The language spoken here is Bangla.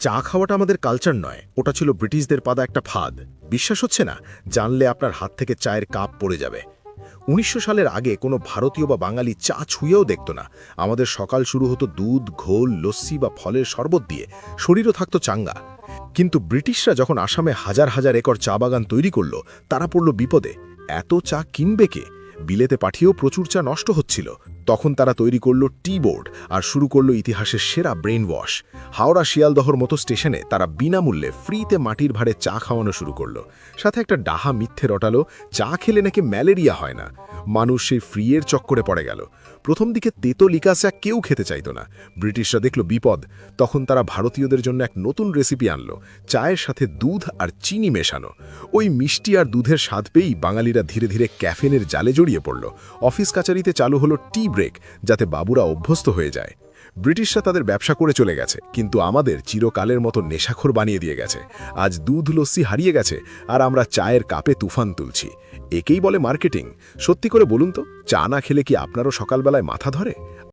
চা খাওয়াটা আমাদের কালচার নয়, ওটা ছিল ব্রিটিশদের পাদা একটা ফাঁদ। বিশ্বাস হচ্ছে না? জানলে আপনার হাত থেকে চায়ের কাপ পড়ে যাবে। ১৯০০ সালের আগে কোনো ভারতীয় বা বাঙালি চা ছুঁয়েও দেখত না। আমাদের সকাল শুরু হতো দুধ, ঘোল, লস্যি বা ফলের শরবত দিয়ে, শরীরও থাকতো চাঙ্গা। কিন্তু ব্রিটিশরা যখন আসামে হাজার হাজার একর চা বাগান তৈরি করল, তারা পড়ল বিপদে। এত চা কিনবে কে? বিলেতে পাঠিয়েও প্রচুর চা নষ্ট হচ্ছিল। তখন তারা তৈরি করল টি বোর্ড আর শুরু করল ইতিহাসের সেরা ব্রেন ওয়াশ। হাওড়া শিয়ালদহর মতো স্টেশনে তারা বিনামূল্যে ফ্রিতে মাটির ভাড়ে চা খাওয়ানো শুরু করলো। সাথে একটা ডাহা মিথ্যে রটালো, চা খেলে নাকি ম্যালেরিয়া হয় না। মানুষ সেই ফ্রিয়ের চক্করে পড়ে গেল। প্রথম দিকে তেতো লিকা চা কেউ খেতে চাইতো না। ব্রিটিশরা দেখল বিপদ, তখন তারা ভারতীয়দের জন্য এক নতুন রেসিপি আনলো, চায়ের সাথে দুধ আর চিনি মেশানো। ওই মিষ্টি আর দুধের স্বাদ পেয়েই বাঙালিরা ধীরে ধীরে ক্যাফেনের জালে জড়িয়ে পড়ল। অফিস কাচারিতে চালু হলো টি ব্রেক, যাতে বাবুরা অভ্যস্ত হয়ে যায়। ব্রিটিশরা তাদের ব্যবসা করে চলে গেছে, কিন্তু আমাদের চিরকালের মতো নেশাখোর বানিয়ে দিয়ে গেছে। আজ দুধ লস্যি হারিয়ে গেছে, আর আমরা চায়ের কাপে তুফান তুলছি। একেই বলে মার্কেটিং। সত্যি করে বলুন তো, চা না খেলে কি আপনারও সকালবেলায় মাথা ধরে?